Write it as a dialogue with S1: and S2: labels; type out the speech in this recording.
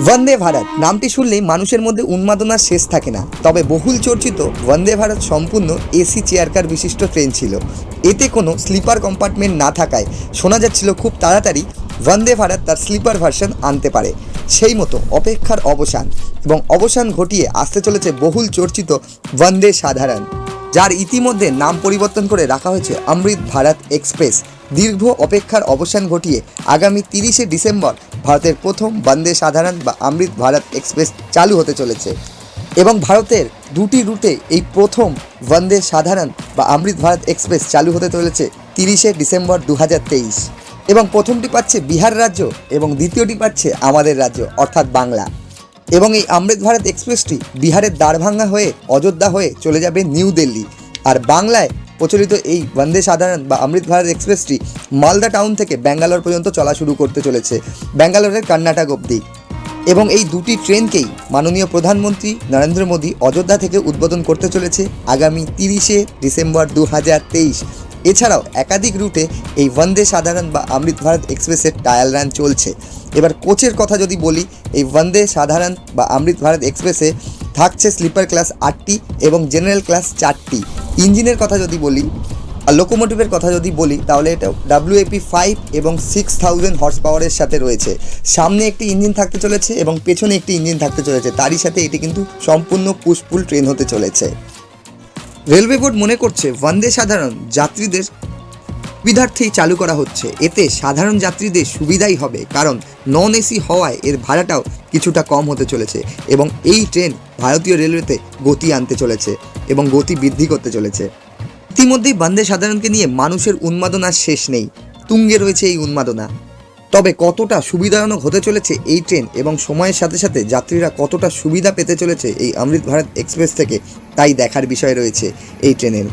S1: বন্দে ভারত নামটি শুনলেই মানুষের মধ্যে উন্মাদনার শেষ থাকে না। তবে বহুল চর্চিত বন্দে ভারত সম্পূর্ণ এসি চেয়ারকার বিশিষ্ট ট্রেন ছিল। এতে কোনো স্লিপার কম্পার্টমেন্ট না থাকায় শোনা যাচ্ছিল খুব তাড়াতাড়ি বন্দে ভারত তার স্লিপার ভার্সন আনতে পারে। সেই মতো অপেক্ষার অবসান এবং অবসান ঘটিয়ে আসতে চলেছে বহুল চর্চিত বন্দে সাধারণ, যার ইতিমধ্যে নাম পরিবর্তন করে রাখা হয়েছে অমৃত ভারত এক্সপ্রেস। দীর্ঘ অপেক্ষার অবসান ঘটিয়ে আগামী 30শে ডিসেম্বর ভারতের প্রথম বন্দে সাধারণ বা অমৃত ভারত এক্সপ্রেস চালু হতে চলেছে এবং ভারতের দুটি রুটে এই প্রথম বন্দে সাধারণ বা অমৃত ভারত এক্সপ্রেস চালু হতে চলেছে 30শে ডিসেম্বর 2023 এবং প্রথমটি পাচ্ছে বিহার রাজ্য এবং দ্বিতীয়টি পাচ্ছে আমাদের রাজ্য অর্থাৎ বাংলা। এবং এই অমৃত ভারত এক্সপ্রেসটি বিহারের দ্বারভাঙ্গা হয়ে অযোধ্যা হয়ে চলে যাবে নিউ দিল্লি, আর বাংলায় প্রচলিত এই বন্দে সাধারণ বা অমৃত ভারত এক্সপ্রেসটি মালদা টাউন থেকে ব্যাঙ্গালোর পর্যন্ত চলা শুরু করতে চলেছে, ব্যাঙ্গালোরের কর্ণাটক অবধি। এবং এই দুটি ট্রেনকেই মাননীয় প্রধানমন্ত্রী নরেন্দ্র মোদী অযোধ্যা থেকে উদ্বোধন করতে চলেছে আগামী 30শে ডিসেম্বর 2023। এছাড়াও একাধিক রুটে এই বন্দে সাধারণ বা অমৃত ভারত এক্সপ্রেসের ট্রায়াল রান চলছে। এবার কোচের কথা যদি বলি, এই বন্দে সাধারণ বা অমৃত ভারত এক্সপ্রেসে থাকছে স্লিপার ক্লাস 8টি এবং জেনারেল ক্লাস 4টি। ইঞ্জিনের কথা যদি বলি আর লোকোমোটিভের কথা যদি বলি তাহলে এটা WAP5 এবং 6000 হর্স পাওয়ারের সাথে রয়েছে। সামনে একটি ইঞ্জিন থাকতে চলেছে এবং পেছনে একটি ইঞ্জিন থাকতে চলেছে, তারই সাথে এটি কিন্তু সম্পূর্ণ পুশপুল ট্রেন হতে চলেছে। রেলওয়ে বোর্ড মনে করছে বন্দে সাধারণ যাত্রীদের সুবিধার্থেই চালু করা হচ্ছে। এতে সাধারণ যাত্রীদের সুবিধাই হবে, কারণ নন এসি হওয়ায় এর ভাড়াটাও কিছুটা কম হতে চলেছে এবং এই ট্রেন ভারতীয় রেলওয়েতে গতি আনতে চলেছে এবং গতি বৃদ্ধি করতে চলেছে। ইতিমধ্যেই বন্দে সাধারণকে নিয়ে মানুষের উন্মাদনার শেষ নেই, তুঙ্গে রয়েছে এই উন্মাদনা। তবে কতটা সুবিধাজনক হতে চলেছে এই ট্রেন এবং সময়ের সাথে সাথে যাত্রীরা কতটা সুবিধা পেতে চলেছে এই অমৃত ভারত এক্সপ্রেস থেকে, তাই দেখার বিষয় রয়েছে এই ট্রেনের।